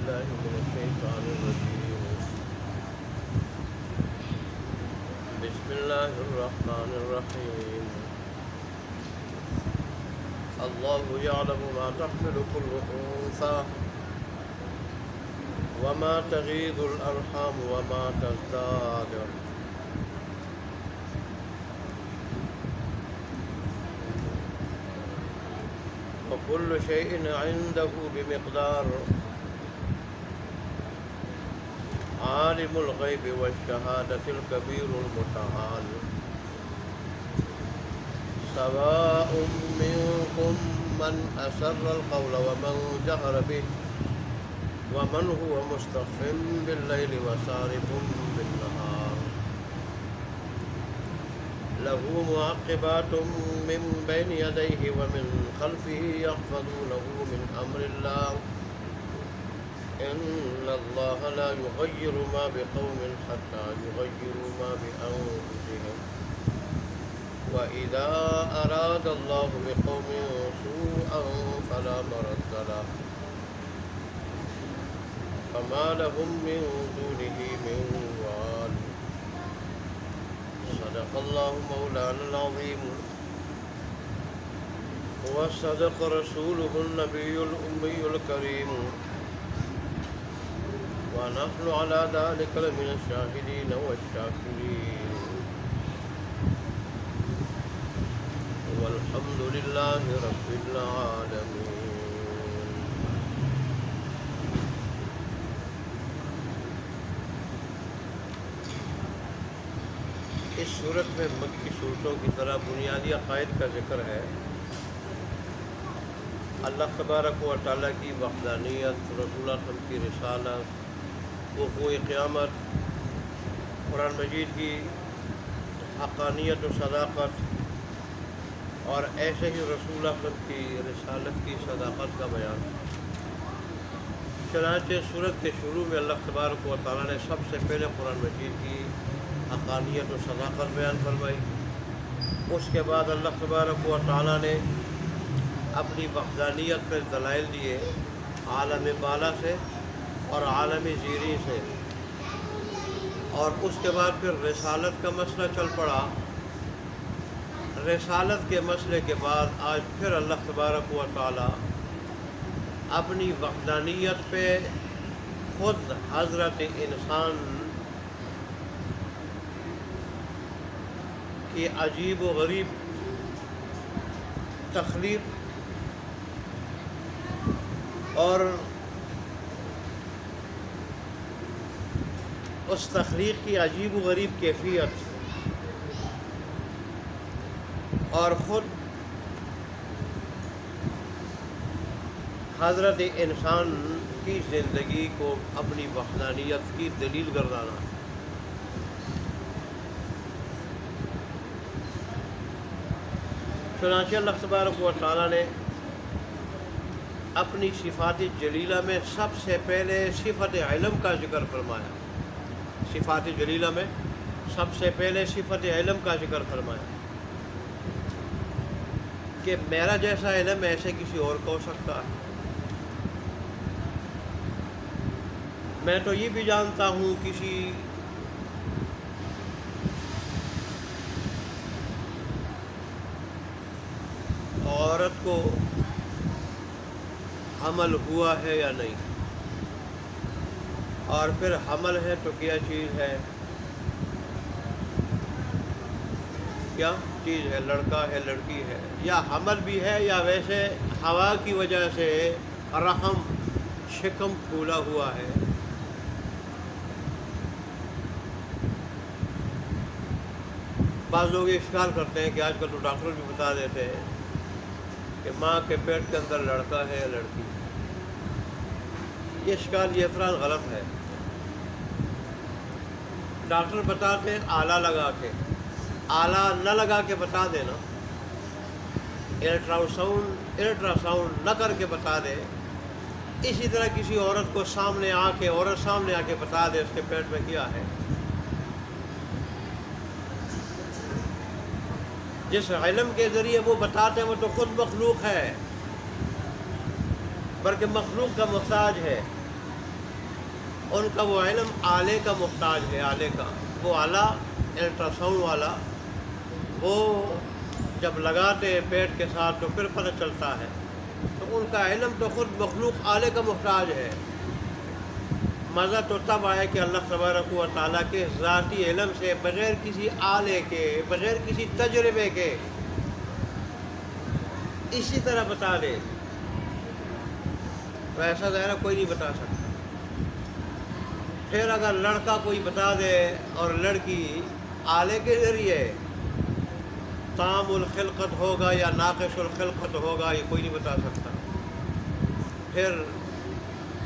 بالله من الشيطان الرجيم. بسم الله الرحمن الرحيم. الله يعلم ما تحمل كل أنثى وما تغيض الأرحام وما تزداد وكل شيء عنده بمقدار. عالم الغيب والشهادة الكبير المتعال. سواء منكم من أسر القول ومن جهر به ومن هو مستخف بالليل وسارب بالنهار. له معقبات من بين يديه ومن خلفه يحفظونه من أمر الله. إن الله لا يغير ما بقوم حتى يغيروا ما بأنفسهم. وإذا أراد الله بقوم سوءا فلا مرد له فما لهم من دونه من وال. صدق الله مولانا العظيم وصدق رسوله النبي الأمي الكريم ونحن على ذلك لمن الشاهدين والشاكرين والحمد لله رب العالمين. اس صورت میں مکی صورتوں کی طرح بنیادی عقائد کا ذکر ہے. اللہ تبارک و تعالیٰ کی وحدانیت، رسول اللہ صلی اللہ علیہ وسلم کی رسالت، وقوع قیامت، قرآن مجید کی حقانیت و صداقت، اور ایسے ہی رسول اللہ صلی اللہ علیہ وسلم کی رسالت کی صداقت کا بیان. چنانچہ سورت کے شروع میں اللہ تبارک و تعالیٰ نے سب سے پہلے قرآن مجید کی حقانیت و صداقت بیان فرمائی. اس کے بعد اللہ تبارک و تعالیٰ نے اپنی وحدانیت پر دلائل دیے عالم بالا سے اور عالم زیریں سے. اور اس کے بعد پھر رسالت کا مسئلہ چل پڑا. رسالت کے مسئلے کے بعد آج پھر اللہ تبارک و تعالیٰ اپنی وحدانیت پہ خود حضرت انسان کی عجیب و غریب تخلیق اور اس تخلیق کی عجیب و غریب کیفیت اور خود حضرت انسان کی زندگی کو اپنی وحدانیت کی دلیل گردانا. چنانچہ اللہ تبارک و تعالیٰ نے اپنی صفات جلیلہ میں سب سے پہلے صفت علم کا ذکر فرمایا. صفات جلیلہ میں سب سے پہلے صفت علم کا ذکر فرمایا کہ میرا جیسا علم ایسے کسی اور کو ہو سکتا ہے. میں تو یہ بھی جانتا ہوں کسی عورت کو حمل ہوا ہے یا نہیں، اور پھر حمل ہے تو کیا چیز ہے، کیا چیز ہے، لڑکا ہے لڑکی ہے، یا حمل بھی ہے یا ویسے ہوا کی وجہ سے رحم شکم پھولا ہوا ہے. بعض لوگ یہ اشکال کرتے ہیں کہ آج کل تو ڈاکٹر بھی بتا دیتے ہیں کہ ماں کے پیٹ کے اندر لڑکا ہے یا لڑکی. یہ اشکال یہ افراد غلط ہے. ڈاکٹر بتاتے ہیں آلہ لگا کے، آلہ نہ لگا کے بتا دینا، الٹرا ساؤنڈ نہ کر کے بتا دے. اسی طرح کسی عورت کو سامنے آ کے بتا دے اس کے پیٹ میں کیا ہے. جس علم کے ذریعے وہ بتاتے ہیں وہ تو خود مخلوق ہے، بلکہ مخلوق کا محتاج ہے. ان کا وہ علم آلے کا محتاج ہے، آلے کا، وہ آلہ الٹراساؤنڈ والا، وہ جب لگاتے ہیں پیٹ کے ساتھ تو پھر پتہ چلتا ہے، تو ان کا علم تو خود مخلوق آلے کا محتاج ہے۔ مزہ تو تب آئے کہ اللہ تبارک و تعالیٰ کے ذاتی علم سے، بغیر کسی آلے کے، بغیر کسی تجربے کے اسی طرح بتا دے، تو ایسا ظاہر کوئی نہیں بتا سکتا۔ پھر اگر لڑکا کوئی بتا دے اور لڑکی آلے کے ذریعے، تام الخلقت ہوگا یا ناقص الخلقت ہوگا، یہ کوئی نہیں بتا سکتا۔ پھر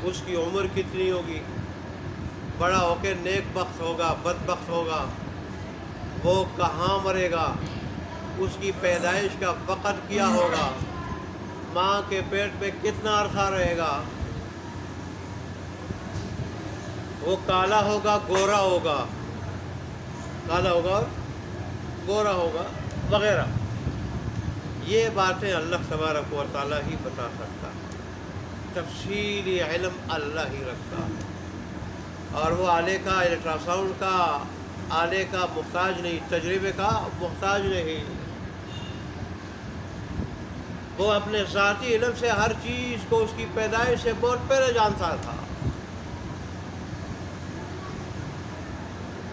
اس کی عمر کتنی ہوگی، بڑا ہو کے نیک بخت ہوگا، بدبخت ہوگا، وہ کہاں مرے گا، اس کی پیدائش کا وقت کیا ہوگا، ماں کے پیٹ میں کتنا عرصہ رہے گا، وہ کالا ہوگا گورا ہوگا، کالا ہوگا گورا ہوگا وغیرہ، یہ باتیں اللہ تبارک و تعالیٰ ہی بتا سکتا، تفصیلی علم اللہ ہی رکھتا، اور وہ آلے کا، الٹراساؤنڈ کا، آلے کا محتاج نہیں، تجربے کا محتاج نہیں۔ وہ اپنے ذاتی علم سے ہر چیز کو اس کی پیدائش سے بہت پہلے جانتا تھا۔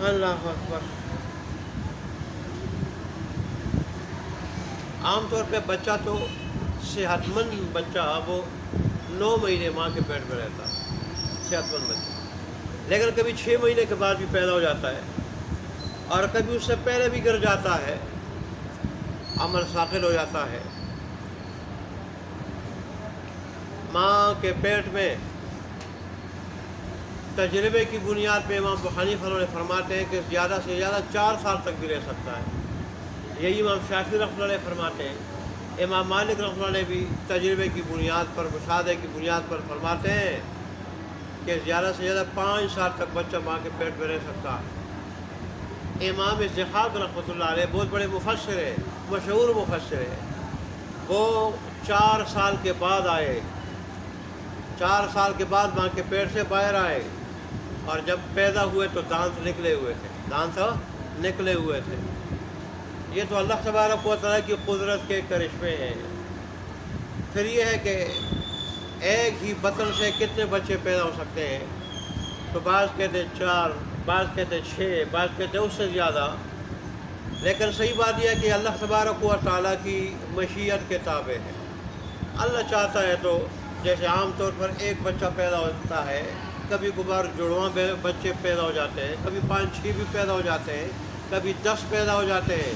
اللہ اکبر۔ عام طور پہ بچہ تو صحت مند بچہ وہ 9 مہینے ماں کے پیٹ میں رہتا ہے، صحت مند بچہ، لیکن کبھی 6 مہینے کے بعد بھی پیدا ہو جاتا ہے، اور کبھی اس سے پہلے بھی گر جاتا ہے، عمل ثاقل ہو جاتا ہے۔ ماں کے پیٹ میں تجربے کی بنیاد پہ امام ابو حنیفہ نے فرماتے ہیں کہ زیادہ سے زیادہ 4 سال تک بھی رہ سکتا ہے، یہی امام شافعی رحمۃ اللہ علیہ فرماتے ہیں۔ امام مالک رحمۃ اللہ علیہ بھی تجربے کی بنیاد پر، مشاہدے کی بنیاد پر فرماتے ہیں کہ زیادہ سے زیادہ 5 سال تک بچہ ماں کے پیٹ میں رہ سکتا ہے۔ امام ضحاک رحمۃ اللہ علیہ بہت بڑے مفسر ہیں، مشہور مفسر ہیں، وہ 4 سال کے بعد آئے، 4 سال کے بعد ماں کے پیٹ سے باہر آئے، اور جب پیدا ہوئے تو دانت نکلے ہوئے تھے، دانت نکلے ہوئے تھے۔ یہ تو اللہ تبارک و تعالیٰ کی قدرت کے کرشمے ہیں۔ پھر یہ ہے کہ ایک ہی بطن سے کتنے بچے پیدا ہو سکتے ہیں، تو بعض کہتے 4، بعض کہتے 6، بعض کہتے اس سے زیادہ، لیکن صحیح بات یہ ہے کہ اللہ تبارک و تعالیٰ کی مشیت کے تابع ہے۔ اللہ چاہتا ہے تو جیسے عام طور پر ایک بچہ پیدا ہوتا ہے، کبھی کبھار جڑواں بچے پیدا ہو جاتے ہیں، کبھی 5-6 بھی پیدا ہو جاتے ہیں، کبھی 10 پیدا ہو جاتے ہیں،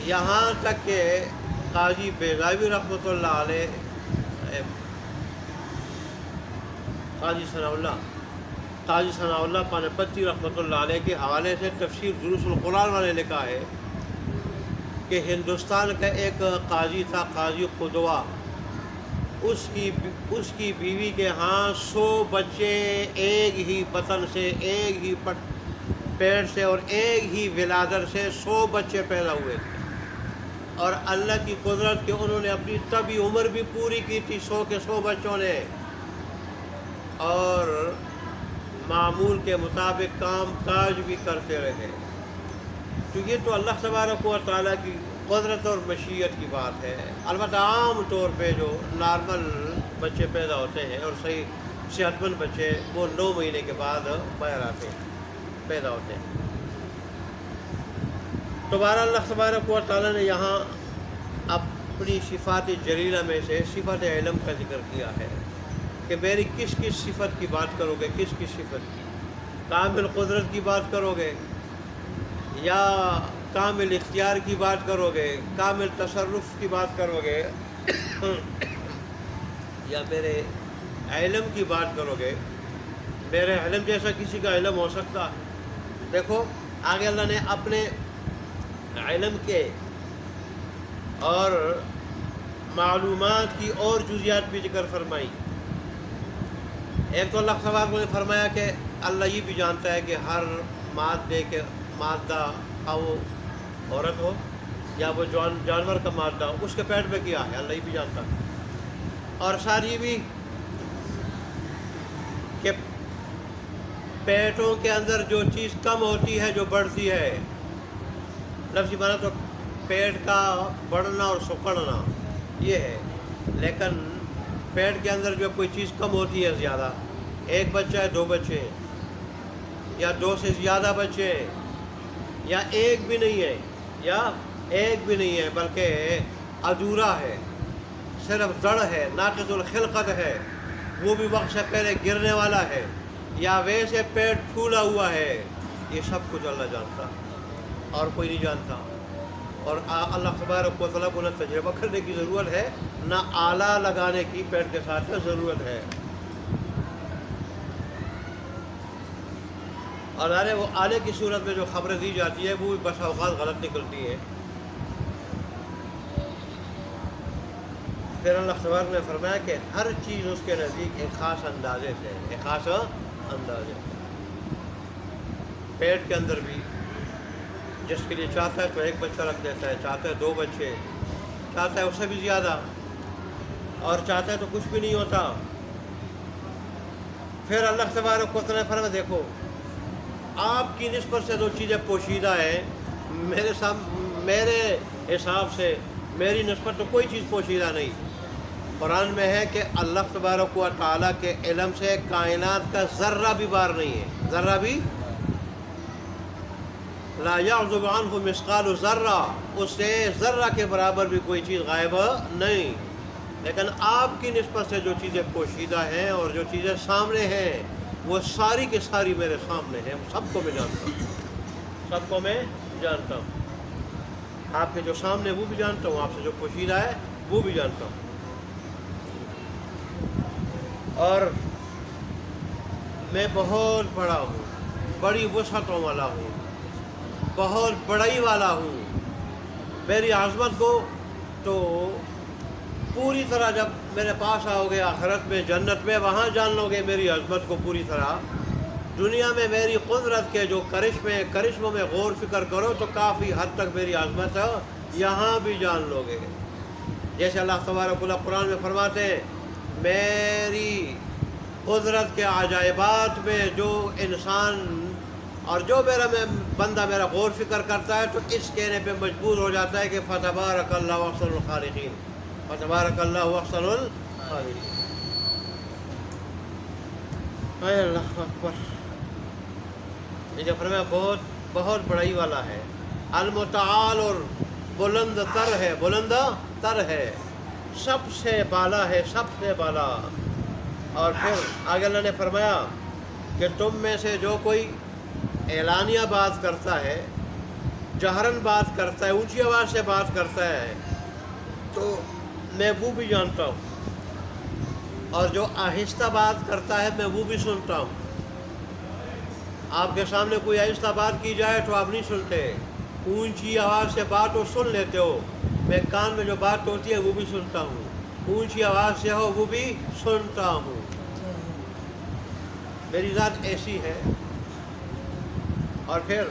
یہاں تک کہ قاضی بیضاوی رحمۃ اللہ علیہ، قاضی ثناء اللہ پانپتی رحمۃ اللہ علیہ کے حوالے سے تفسیر دروس القرآن والے لکھا ہے کہ ہندوستان کا ایک قاضی تھا، قاضی قدوہ، اس کی بیوی کے ہاں 100 بچے ایک ہی بطن سے، ایک ہی پیٹ سے اور ایک ہی ولادت سے 100 بچے پیدا ہوئے تھے، اور اللہ کی قدرت کہ انہوں نے اپنی طبی عمر بھی پوری کی تھی 100 کے 100 بچوں نے، اور معمول کے مطابق کام کاج بھی کرتے رہے۔ تو یہ تو اللہ تبارک و تعالیٰ کی قدرت اور مشیت کی بات ہے۔ البتہ عام طور پہ جو نارمل بچے پیدا ہوتے ہیں اور صحیح صحت مند بچے، وہ 9 مہینے کے بعد باہر آتے ہیں، پیدا ہوتے ہیں۔ تو بہرحال اللہ تبارک و تعالیٰ نے یہاں اپنی صفات جلیلہ میں سے صفت علم کا ذکر کیا ہے کہ میری کس کس صفت کی بات کرو گے، کس کس صفت کی، کامل قدرت کی بات کرو گے، یا کامل اختیار کی بات کرو گے، کامل تصرف کی بات کرو گے، یا میرے علم کی بات کرو گے۔ میرے علم جیسا کسی کا علم ہو سکتا؟ دیکھو آگے اللہ نے اپنے علم کے اور معلومات کی اور جزیات بھی ذکر فرمائی۔ ایک تو اللہ تبارک نے فرمایا کہ اللہ یہ بھی جانتا ہے کہ ہر مادہ وہ عورت ہو یا وہ جانور کا مادہ ہو، اس کے پیٹ میں کیا ہے، اللہ یہ بھی جانتا ہے۔ اور ساری بھی کہ پیٹوں کے اندر جو چیز کم ہوتی ہے جو بڑھتی ہے، لفظی معنی تو پیٹ کا بڑھنا اور سکڑنا یہ ہے، لیکن پیٹ کے اندر جو کوئی چیز کم ہوتی ہے زیادہ، ایک بچہ ہے 2 بچے ہیں، یا 2 سے زیادہ بچے ہیں، یا ایک بھی نہیں ہے بلکہ ادھورا ہے، صرف دڑ ہے، ناقص الخلقت ہے، وہ بھی وقت سے پہلے گرنے والا ہے، یا ویسے پیٹ پھولا ہوا ہے، یہ سب کچھ اللہ جانتا اور کوئی نہیں جانتا۔ اور اللہ تبارک و تعالیٰ کو نہ تجربہ کرنے کی ضرورت ہے، نہ آلہ لگانے کی پیٹ کے ساتھ ضرورت ہے۔ اور وہ آلے کی صورت میں جو خبریں دی جاتی ہے وہ بھی بس اوقات غلط نکلتی ہیں۔ پھر اللہ تبارک نے فرمایا کہ ہر چیز اس کے نزدیک ایک خاص اندازے سے، ایک خاص اندازے سے۔ پیٹ کے اندر بھی جس کے لیے چاہتا ہے تو 1 بچہ رکھ دیتا ہے، چاہتا ہے 2 بچے، چاہتا ہے اس سے بھی زیادہ، اور چاہتا ہے تو کچھ بھی نہیں ہوتا۔ پھر اللہ تبارک و تعالیٰ نے فرمایا دیکھو آپ کی نسبت سے جو چیزیں پوشیدہ ہیں میرے حساب سے میری نسبت تو کوئی چیز پوشیدہ نہیں۔ قرآن میں ہے کہ اللہ تبارک و تعالیٰ کے علم سے کائنات کا ذرہ بھی باہر نہیں ہے، ذرہ بھی، لا یعزب عنہ مثقال ذرہ، اس سے ذرہ کے برابر بھی کوئی چیز غائب نہیں۔ لیکن آپ کی نسبت سے جو چیزیں پوشیدہ ہیں اور جو چیزیں سامنے ہیں وہ ساری کی ساری میرے سامنے ہیں، سب کو میں جانتا ہوں، آپ کے جو سامنے وہ بھی جانتا ہوں، آپ سے جو پوشیدہ ہے وہ بھی جانتا ہوں۔ اور میں بہت بڑا ہوں، بڑی وسعتوں والا ہوں، بہت بڑائی والا ہوں۔ میری عظمت کو تو پوری طرح جب میرے پاس آؤ گے آخرت میں، جنت میں، وہاں جان لو گے میری عظمت کو پوری طرح۔ دنیا میں میری قدرت کے جو کرشموں میں غور فکر کرو تو کافی حد تک میری عظمت ہے، یہاں بھی جان لو گے۔ جیسے اللہ تبارک و تعالیٰ قرآن میں فرماتے ہیں میری قدرت کے عجائبات میں جو انسان اور جو بندہ میرا غور فکر کرتا ہے تو اس کہنے پہ مجبور ہو جاتا ہے کہ فتبارک اللہ احسن الخالقین، فتبارک اللہ احسن الخالقین۔ اے اللہ اکبر، یہ جو فرمایا بہت بڑائی والا ہے، المتعال، اور بلند تر ہے، سب سے بالا ہے، سب سے بالا۔ اور پھر آگے اللہ نے فرمایا کہ تم میں سے جو کوئی اعلانیہ بات کرتا ہے، جہراً بات کرتا ہے، اونچی آواز سے بات کرتا ہے تو میں وہ بھی جانتا ہوں، اور جو آہستہ بات کرتا ہے میں وہ بھی سنتا ہوں۔ آپ کے سامنے کوئی آہستہ بات کی جائے تو آپ نہیں سنتے، اونچی آواز سے بات تو سن لیتے ہو، میں کان میں جو بات ہوتی ہے وہ بھی سنتا ہوں، اونچی آواز سے ہو وہ بھی سنتا ہوں۔ میری ذات ایسی ہے۔ اور پھر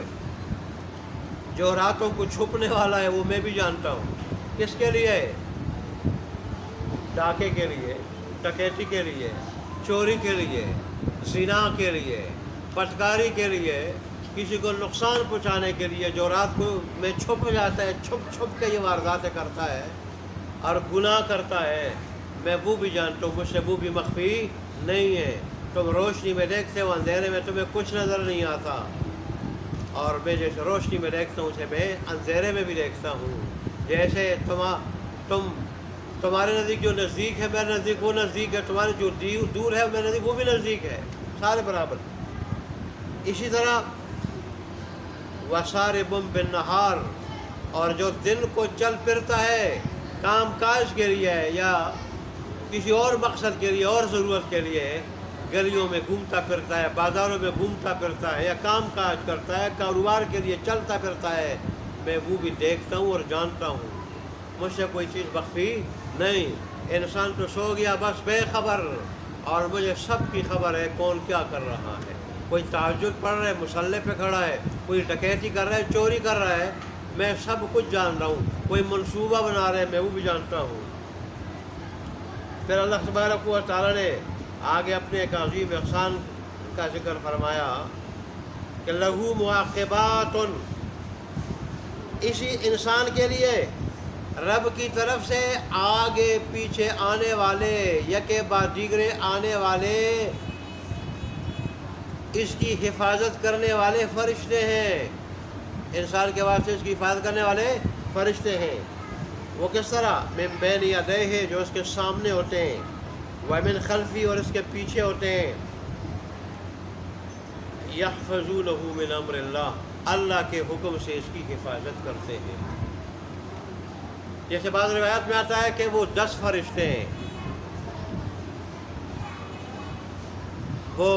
جو راتوں کو چھپنے والا ہے وہ میں بھی جانتا ہوں، کس کے لیے؟ ڈاکے کے لیے، ڈکیتی کے لیے، چوری کے لیے، زنا کے لیے، بدکاری کے لیے، کسی کو نقصان پہنچانے کے لیے، جو رات کو میں چھپ جاتا ہے، چھپ کے یہ وارداتیں کرتا ہے اور گناہ کرتا ہے، میں وہ بھی جانتا ہوں، مجھ سے وہ بھی مخفی نہیں ہے۔ تم روشنی میں دیکھتے ہو، اندھیرے میں تمہیں کچھ نظر نہیں آتا، اور میں جیسے روشنی میں دیکھتا ہوں اسے میں اندھیرے میں بھی دیکھتا ہوں۔ جیسے تمہارے نزدیک جو نزدیک ہے میرے نزدیک وہ نزدیک ہے، تمہارے جو دور ہے میرے نزدیک وہ بھی نزدیک ہے، سارے برابر۔ اسی طرح وَصَارِبٌ بِالنَّهَارِ، اور جو دن کو چل پھرتا ہے کام کاج کے لیے یا کسی اور مقصد کے لیے اور ضرورت کے لیے، گلیوں میں گھومتا پھرتا ہے، بازاروں میں گھومتا پھرتا ہے، یا کام کاج کرتا ہے، کاروبار کے لیے چلتا پھرتا ہے، میں وہ بھی دیکھتا ہوں اور جانتا ہوں، مجھ سے کوئی چیز مخفی نہیں۔ انسان تو سو گیا بس بے خبر، اور مجھے سب کی خبر ہے کون کیا کر رہا ہے۔ کوئی تہجد پڑھ رہا ہے، مصلی پہ کھڑا ہے، کوئی ڈکیتی کر رہا ہے، چوری کر رہا ہے، میں سب کچھ جان رہا ہوں۔ کوئی منصوبہ بنا رہے ہیں، میں وہ بھی جانتا ہوں۔ پھر اللہ تبارک و تعالیٰ نے آگے اپنے ایک عظیم احسان کا ذکر فرمایا کہ لہو معاقباتن، اسی انسان کے لیے رب کی طرف سے آگے پیچھے آنے والے یکے بعد دیگرے آنے والے اس کی حفاظت کرنے والے فرشتے ہیں، انسان کے واسطے اس کی حفاظت کرنے والے فرشتے ہیں۔ وہ کس طرح؟ من بین یدیہ، جو اس کے سامنے ہوتے ہیں، ومن خلفی، اور اس کے پیچھے ہوتے ہیں، یحفظونہ من امر اللہ، اللہ کے حکم سے اس کی حفاظت کرتے ہیں۔ جیسے بعض روایات میں آتا ہے کہ وہ 10 فرشتے ہیں، وہ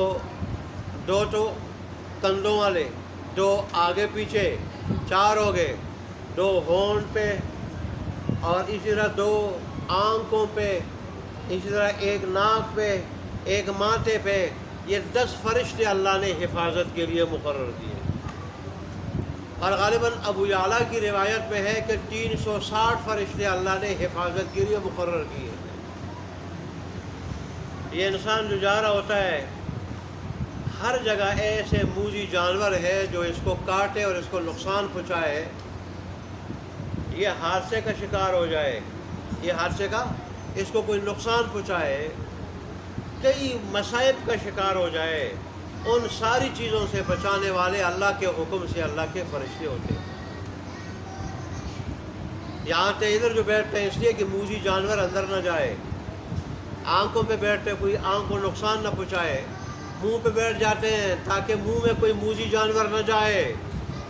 2 تو کندھوں والے، 2 آگے پیچھے، 4 ہو گئے، 2 ہونٹ پہ، اور اسی طرح 2 آنکھوں پہ، اسی طرح 1 ناک پہ، 1 ماتھے پہ۔ یہ 10 فرشتے اللہ نے حفاظت کے لیے مقرر کیے، اور غالباً ابو یعلیٰ کی روایت میں ہے کہ 360 فرشتے اللہ نے حفاظت کے لیے مقرر کیے۔ یہ انسان جو جا رہا ہوتا ہے، ہر جگہ ایسے موذی جانور ہے جو اس کو کاٹے اور اس کو نقصان پہنچائے، یہ حادثے کا شکار ہو جائے، یہ حادثے کا اس کو کوئی نقصان پہنچائے، کئی مصائب کا شکار ہو جائے، ان ساری چیزوں سے بچانے والے اللہ کے حکم سے اللہ کے فرشتے ہوتے ہیں۔ یہاں تے ادھر جو بیٹھتے ہیں اس لیے کہ موذی جانور اندر نہ جائے، آنکھوں پہ بیٹھتے کوئی آنکھ کو نقصان نہ پہنچائے، منہ پہ بیٹھ جاتے ہیں تاکہ منہ میں کوئی موذی جانور نہ جائے،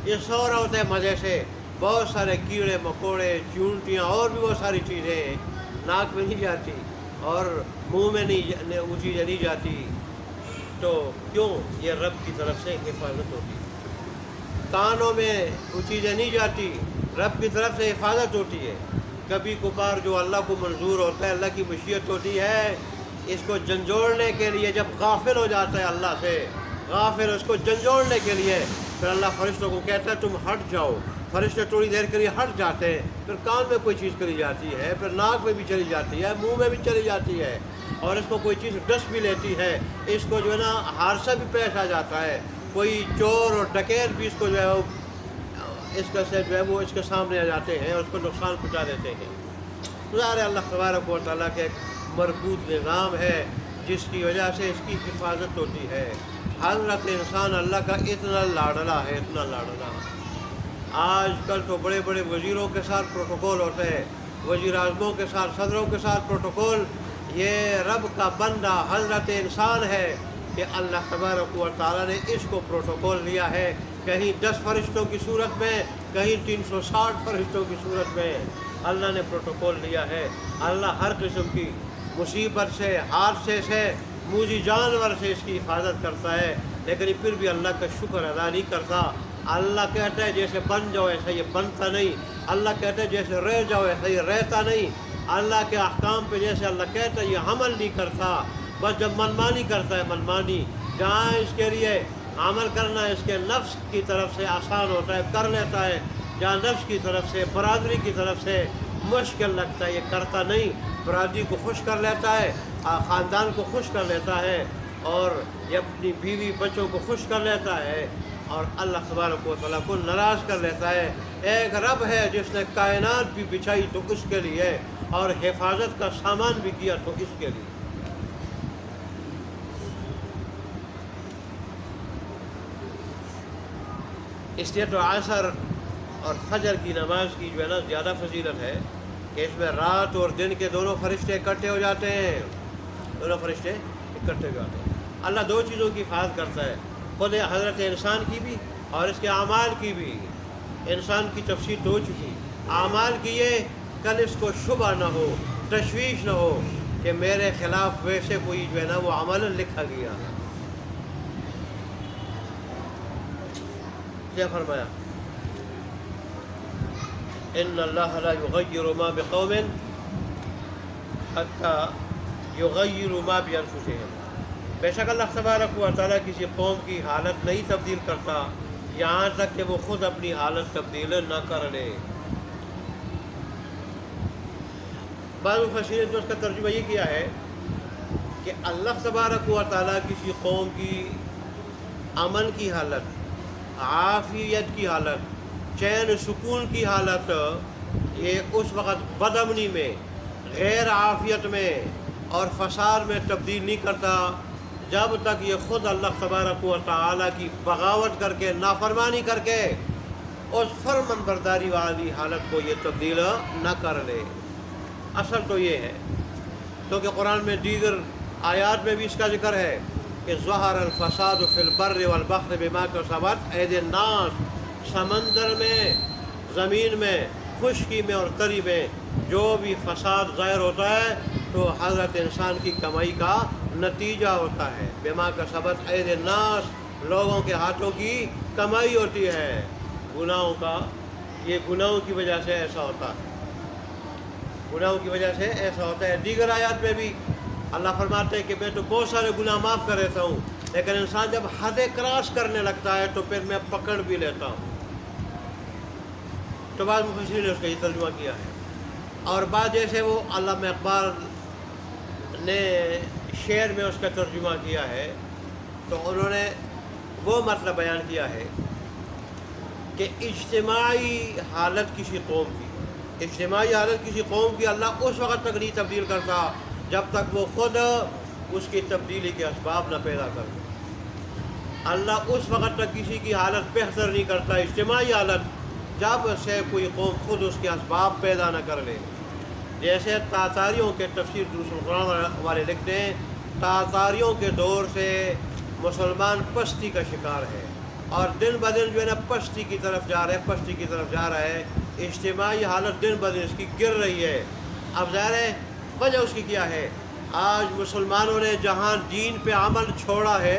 یہ سو رہا ہوتا ہے مزے سے، بہت سارے کیڑے مکوڑے، چونٹیاں اور بھی بہت ساری چیزیں ہیں، ناک میں نہیں جاتی اور منہ میں نہیں وہ چیزیں نہیں جاتی، تو کیوں؟ یہ رب کی طرف سے حفاظت ہوتی ہے۔ کانوں میں وہ چیزیں نہیں جاتی، رب کی طرف سے حفاظت ہوتی ہے۔ کبھی کبھار جو اللہ کو منظور ہوتا ہے، اللہ کی مشیت ہوتی ہے، اس کو جھنجھوڑنے کے لیے جب غافل ہو جاتا ہے اللہ سے، غافل اس کو جھنجھوڑنے کے لیے پھر اللہ فرشتوں کو کہتا ہے تم ہٹ جاؤ، فرشتے تھوڑی دیر کے لیے ہٹ جاتے ہیں، پھر کان میں کوئی چیز چلی جاتی ہے، پھر ناک میں بھی چلی جاتی ہے، منہ میں بھی چلی جاتی ہے، اور اس کو کوئی چیز ڈس بھی لیتی ہے، اس کو جو ہے نا حادثہ بھی پیش آ جاتا ہے، کوئی چور اور ڈکیت بھی اس کو جو ہے وہ اس کا سے جو ہے وہ اس کے سامنے آ جاتے ہیں اور اس کو نقصان پہنچا دیتے ہیں۔ ظاہر ہے اللہ تبارک و تعالیٰ کے ایک مربوط نظام ہے جس کی وجہ سے اس کی حفاظت ہوتی ہے۔ حضرت انسان اللہ کا اتنا لاڈلا ہے، اتنا لاڈلا۔ آج کل تو بڑے بڑے وزیروں کے ساتھ پروٹوکول ہوتے ہیں، وزیر اعظموں کے ساتھ، صدروں کے ساتھ پروٹوکول۔ یہ رب کا بندہ حضرت انسان ہے کہ اللہ تبارک و تعالیٰ نے اس کو پروٹوکول لیا ہے، کہیں 10 فرشتوں کی صورت میں، کہیں 360 فرشتوں کی صورت میں اللہ نے پروٹوکول لیا ہے۔ اللہ ہر قسم کی مصیبت سے، حادثے سے، موذی جانور سے اس کی حفاظت کرتا ہے، لیکن پھر بھی اللہ کا شکر ادا نہیں کرتا۔ اللہ کہتا ہے جیسے بن جاؤ ایسا یہ بنتا نہیں، اللہ کہتا ہے جیسے رہ جاؤ ایسا یہ رہتا نہیں، اللہ کے احکام پہ جیسے اللہ کہتا ہے یہ عمل نہیں کرتا، بس جب منمانی کرتا ہے منمانی، جہاں اس کے لیے عمل کرنا اس کے نفس کی طرف سے آسان ہوتا ہے کر لیتا ہے، جہاں نفس کی طرف سے، برادری کی طرف سے مشکل لگتا ہے یہ کرتا نہیں، برادری کو خوش کر لیتا ہے، خاندان کو خوش کر لیتا ہے، اور یہ اپنی بیوی بچوں کو خوش کر لیتا ہے، اور اللہ تبارک و تعالیٰ کو ناراض کر لیتا ہے۔ ایک رب ہے جس نے کائنات بھی بچھائی تو اس کے لیے، اور حفاظت کا سامان بھی کیا تو اس کے لیے۔ اس لیے تو عصر اور فجر کی نماز کی جو ہے نا زیادہ فضیلت ہے کہ اس میں رات اور دن کے دونوں فرشتے اکٹھے ہو جاتے ہیں، دونوں فرشتے اکٹھے ہو جاتے ہیں۔ اللہ 2 چیزوں کی حفاظت کرتا ہے، خود حضرت انسان کی بھی اور اس کے اعمال کی بھی۔ انسان کی تفصیل ہو چکی، اعمال کی یہ کل اس کو شبہ نہ ہو، تشویش نہ ہو کہ میرے خلاف ویسے کوئی جو ہے نا وہ عمل لکھا گیا۔ کیا فرمایا؟ ان اللہ لا یغیر ما بقوم حتی یغیروا ما بانفسہم، بے شک اللہ تبارک و تعالیٰ کسی قوم کی حالت نہیں تبدیل کرتا یہاں تک کہ وہ خود اپنی حالت تبدیل نہ کر لے۔ بعض مفسرین نے اس کا ترجمہ یہ کیا ہے کہ اللہ تبارک و تعالیٰ کسی قوم کی امن کی حالت، عافیت کی حالت، چین سکون کی حالت، یہ اس وقت بدامنی میں، غیر عافیت میں اور فساد میں تبدیل نہیں کرتا جب تک یہ خود اللہ تبارک و تعالیٰ کی بغاوت کر کے، نافرمانی کر کے اس فرمان برداری والی حالت کو یہ تبدیل نہ کر لے۔ اصل تو یہ ہے، کیونکہ قرآن میں دیگر آیات میں بھی اس کا ذکر ہے کہ ظہر الفساد فی البر والبحر بما کسبت ایدی الناس، سمندر میں، زمین میں، خشکی میں اور تری میں جو بھی فساد ظاہر ہوتا ہے تو حضرت انسان کی کمائی کا نتیجہ ہوتا ہے۔ بما کسبت ایدی الناس، لوگوں کے ہاتھوں کی کمائی ہوتی ہے، گناہوں کا، یہ گناہوں کی وجہ سے ایسا ہوتا ہے، گناہوں کی وجہ سے ایسا ہوتا ہے۔ دیگر آیات میں بھی اللہ فرماتے ہیں کہ میں تو بہت سارے گناہ معاف کر دیتا ہوں، لیکن انسان جب حد کراس کرنے لگتا ہے تو پھر میں پکڑ بھی لیتا ہوں۔ تو بعض مفسرین نے اس کا یہ ترجمہ کیا ہے، اور بعض جیسے وہ علامہ اقبال نے شعر میں اس کا ترجمہ کیا ہے تو انہوں نے وہ مطلب بیان کیا ہے کہ اجتماعی حالت کسی قوم کی، اجتماعی حالت کسی قوم کی اللہ اس وقت تک نہیں تبدیل کرتا جب تک وہ خود اس کی تبدیلی کے اسباب نہ پیدا کرتے۔ اللہ اس وقت تک کسی کی حالت بہتر نہیں کرتا، اجتماعی حالت، جب سے کوئی قوم خود اس کے اسباب پیدا نہ کر لے۔ جیسے تاتاریوں کے تفسیر دروس القرآن والے لکھتے ہیں، تاتاریوں کے دور سے مسلمان پستی کا شکار ہے، اور دن بدن جو ہے نا پستی کی طرف جا رہا ہے، پستی کی طرف جا رہا ہے، اجتماعی حالت دن بدن اس کی گر رہی ہے۔ اب ظاہر ہے وجہ اس کی کیا ہے؟ آج مسلمانوں نے جہاں دین پہ عمل چھوڑا ہے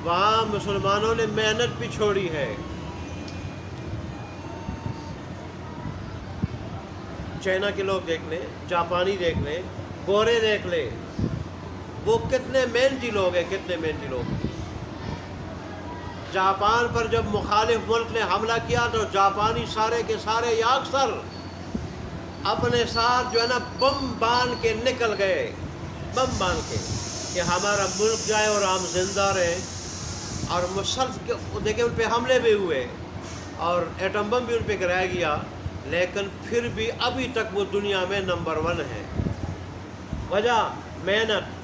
وہاں مسلمانوں نے محنت بھی چھوڑی ہے۔ چائنا کے لوگ دیکھ لیں، جاپانی دیکھ لیں، گورے دیکھ لیں، وہ کتنے محنتی لوگ ہیں، کتنے محنتی لوگ ہیں۔ جاپان پر جب مخالف ملک نے حملہ کیا تو جاپانی سارے کے سارے یا اکثر اپنے ساتھ جو ہے نا بم باندھ کے نکل گئے، بم باندھ کے کہ ہمارا ملک جائے اور ہم زندہ رہیں۔ اور مسلسل دیکھیں ان پہ حملے بھی ہوئے اور ایٹم بم بھی ان پہ گرایا گیا، لیکن پھر بھی ابھی تک وہ دنیا میں نمبر 1 ہے۔ وجہ محنت۔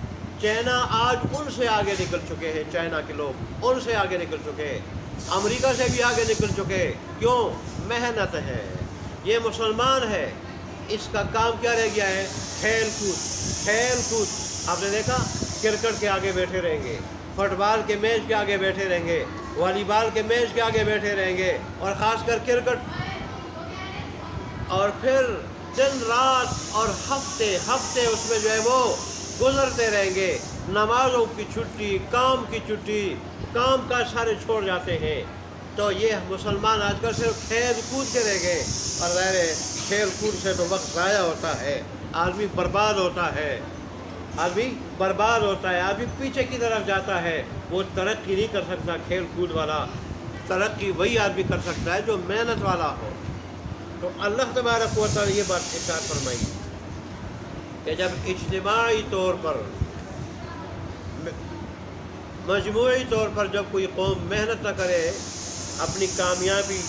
چائنا آج ان سے آگے نکل چکے ہیں، چائنا کے لوگ ان سے آگے نکل چکے ہیں، امریکہ سے بھی آگے نکل چکے ہیں۔ کیوں؟ محنت ہے۔ یہ مسلمان ہے، اس کا کام کیا رہ گیا ہے؟ کھیل کود، کھیل کود۔ آپ نے دیکھا کرکٹ کے آگے بیٹھے رہیں گے، فٹ بال کے میچ کے آگے بیٹھے رہیں گے، والی بال کے میچ کے آگے بیٹھے رہیں گے، اور خاص کر کرکٹ، اور پھر دن رات اور ہفتے ہفتے اس میں جو ہے وہ گزرتے رہیں گے۔ نمازوں کی چھٹی، کام کی چھٹی، کام کاج سارے چھوڑ جاتے ہیں۔ تو یہ مسلمان آج کل صرف کھیل کود کے رہ گئے، اور ظاہر ہے کھیل کود سے تو وقت ضائع ہوتا ہے، آدمی برباد ہوتا ہے، آدمی برباد ہوتا ہے، آدمی پیچھے کی طرف جاتا ہے۔ وہ ترقی نہیں کر سکتا کھیل کود والا، ترقی وہی آدمی کر سکتا ہے جو محنت والا ہو۔ تو اللہ تبارک و تعالیٰ یہ بات ارشاد فرمائی کہ جب اجتماعی طور پر، مجموعی طور پر جب کوئی قوم محنت نہ کرے، اپنی کامیابی،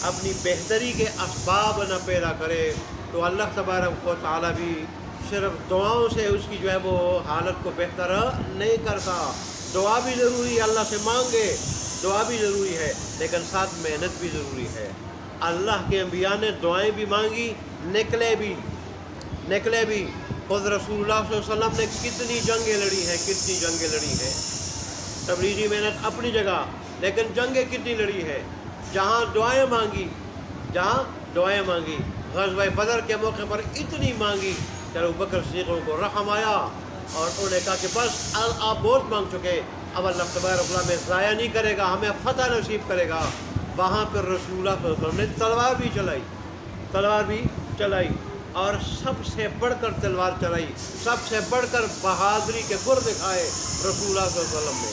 اپنی بہتری کے اسباب نہ پیدا کرے، تو اللہ تبارک و تعالیٰ بھی صرف دعاؤں سے اس کی جو ہے وہ حالت کو بہتر نہیں کرتا۔ دعا بھی ضروری ہے، اللہ سے مانگے، دعا بھی ضروری ہے، لیکن ساتھ محنت بھی ضروری ہے۔ اللہ کے انبیاء نے دعائیں بھی مانگی، نکلے بھی۔ خود رسول اللہ صلی اللہ علیہ وسلم نے کتنی جنگیں لڑی ہیں، کتنی جنگیں لڑی ہیں۔ تبلیغی محنت اپنی جگہ، لیکن جنگیں کتنی لڑی ہے، جہاں دعائیں مانگی، غزوہ بدر کے موقع پر اتنی مانگی کہ ابو بکر صدیق کو رحم آیا، اور انہوں نے کہا کہ بس آپ بہت مانگ چکے، اب اللہ تبارک و تعالیٰ ہمیں ضائع نہیں کرے گا، ہمیں فتح نصیب کرے گا۔ وہاں پر رسول اللہ صلی اللہ علیہ وسلم نے تلوار بھی چلائی، اور سب سے بڑھ کر تلوار چلائی، سب سے بڑھ کر بہادری کے گر دکھائے رسول اللہ صلی اللہ علیہ وسلم نے۔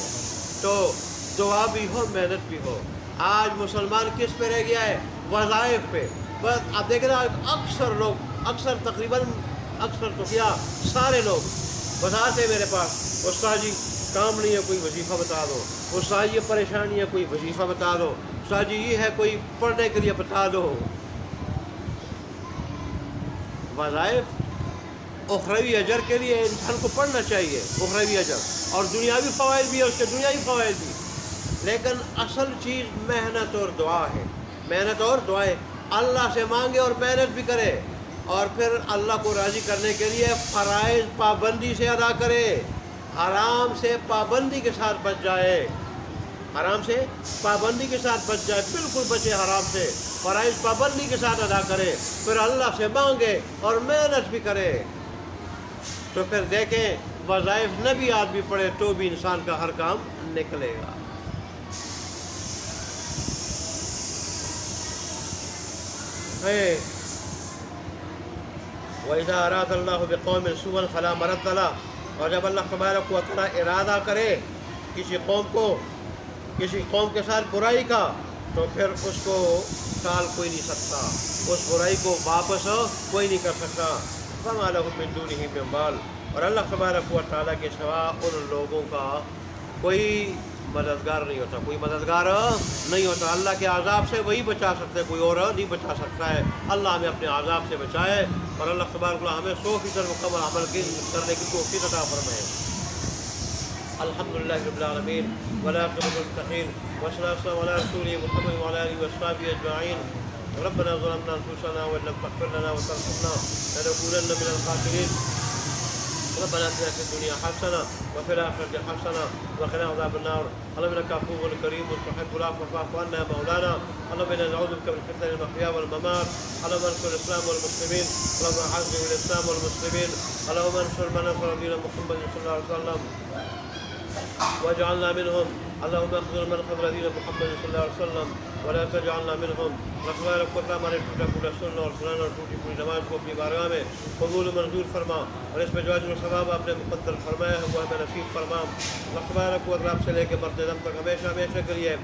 تو دعا بھی ہو، محنت بھی ہو۔ آج مسلمان کس پہ رہ گیا ہے؟ وظائف پہ۔ بس آپ دیکھ رہے ہیں اکثر لوگ، اکثر تو کیا سارے لوگ بتاتے میرے پاس، استاد جی کام نہیں ہے کوئی وظیفہ بتا دو، استاد یہ پریشانی ہے کوئی وظیفہ بتا دو، استاد جی یہ ہے کوئی پڑھنے کے لیے بتا دو۔ وظائف اخروی اجر کے لیے انسان کو پڑھنا چاہیے، اخروی اجر، اور دنیاوی فوائد بھی ہے اس کے، دنیاوی فوائد بھی، لیکن اصل چیز محنت اور دعا ہے، محنت اور دعائیں اللہ سے مانگے اور محنت بھی کرے، اور پھر اللہ کو راضی کرنے کے لیے فرائض پابندی سے ادا کرے، حرام سے پابندی کے ساتھ بچ جائے، حرام سے پابندی کے ساتھ بچ جائے، بالکل بچے حرام سے، فرائض پابندی کے ساتھ ادا کرے، پھر اللہ سے مانگے اور محنت بھی کرے، تو پھر دیکھیں وظائف نہ بھی آدمی پڑھے تو بھی انسان کا ہر کام نکلے گا۔ وَإِذَا أَرَادَ اللَّهُ بِقَوْمٍ سُوءًا فَلَا مَرَدَّ لَهُ، اور جب اللہ تبارک و تعالیٰ ارادہ کرے کسی قوم کے ساتھ برائی کا، تو پھر اس کو ٹال کوئی نہیں سکتا، اس برائی کو واپس کوئی نہیں کر سکتا۔ فَمَا لَهُم مِّن دُونِهِ مِن وَالٍ، اور اللہ تبارک و تعالیٰ کے سوا ان لوگوں کا کوئی مددگار نہیں ہوتا، کوئی مددگار نہیں ہوتا۔ اللہ کے عذاب سے وہی بچا سکتے، کوئی اور نہیں بچا سکتا ہے۔ اللہ ہمیں اپنے عذاب سے بچائے، اور اللہ تبارک و تعالیٰ ہمیں 100% مکمل عمل کرنے کی توفیق عطا فرمائے۔ الحمدللہ رب العالمین والعاقبۃ للمتقین والصلاۃ والسلام علی رسولہ محمد وعلی آلہ وصحبہ اجمعین۔ ربنا ظلمنا انفسنا وان لم تغفر لنا وترحمنا لنكونن من الخاسرین۔ ربنا آتنا في الدنيا حسنة وفي الآخرة حسنة وقنا عذاب النار۔ اللهم إنك عفو كريم تحب العفو فاعف عنا يا مولانا۔ اللهم إنا نعوذ بك من فتنة المحيا والممات۔ اللهم انصر الإسلام والمسلمين، اللهم أعز الإسلام والمسلمين، اللهم انصر من نصر دين محمد صلى الله عليه وسلم واجعلنا منهم، اللهم اخذل من خذل دين محمد صلی اللہ علیہ وسلم ولا تجعلنا منهم۔ رسول کو ہمارے ٹوٹا پورا سننا اور سنانا اور ٹوٹی پوری نماز کو اپنی بارگاہ میں قبول و منظور فرما، اور اس میں جو اجر و ثواب آپ نے مقدر فرمایا ہے وہ ہمیں نصیب فرما۔ رسول کو آپ سے لے کے مرتے دم تک ہمیشہ ہمیشہ کے لیے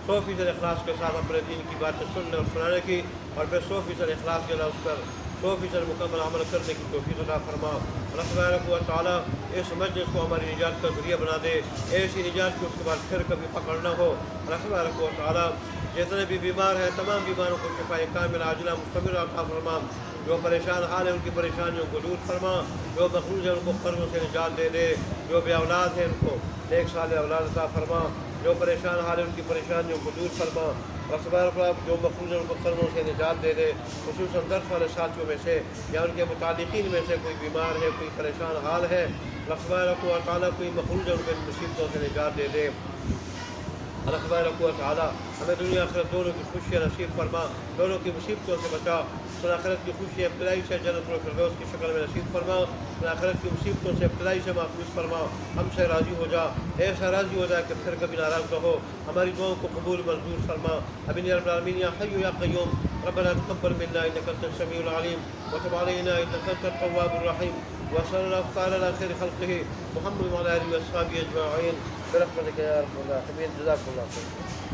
100% اخلاص کے ساتھ اپنے دین کی باتیں سننے اور سنانے کی، اور پھر 100% اخلاص کے ساتھ اس پر 100% مکمل عمل کرنے کی توفیق عطا فرما۔ اللہ تبارک و تعالیٰ اس مجلس کو ہماری نجات کا ذریعہ بنا دے، ایسی نجات کو اس کے بعد پھر کبھی پکڑ نہ ہو۔ اللہ تبارک و تعالیٰ جتنے بھی بیمار ہیں تمام بیماروں کو شفاء کامل عاجلہ مستمر عطا فرما، جو پریشان حال ہیں ان کی پریشانیوں کو دور فرما، جو مقروض ہیں ان کو قرضوں سے نجات دے دے، جو بے اولاد ہیں ان کو نیک صالح اولاد عطا فرما، جو پریشان حال ہیں ان کی پریشانیوں کو دور فرما، جو مقروض ہیں ان کو قرضوں سے نجات دے دے، خصوصاً درس والے ساتھیوں میں سے یا ان کے متعلقین میں سے کوئی بیمار ہے، کوئی پریشان حال ہے، اللہ تبارک و تعالیٰ کوئی مقروض ہے ان کے مصیبتوں سے نجات دے دے۔ اللہ تبارک و تعالیٰ ہمیں دنیا آخرت دونوں کی خوشیاں نصیب فرما، دونوں کی مصیبتوں سے بچا، آخرت کی خوشی ابتدائی سے جنت الفردوس کی شکل میں نصیب فرما، آخرت کی مصیبتوں سے ابتدائی سے محفوظ فرما، ہم سے راضی ہو جا، ایسا راضی ہو جائے کہ پھر کبھی ناراض نہ ہو، ہماری دعاؤں کو قبول منظور فرما۔ امین یا رب العالمین یا حی یا قیوم، ربنا تقبل منا انک انت السمیع العلیم وتب علینا انک انت التواب الرحیم، وصلی اللہ تعالی علی خیر خلقہ محمد وعلی آلہ وصحبہ اجمعین برحمتک یا ارحم الراحمین۔ جزاکم اللہ خیر۔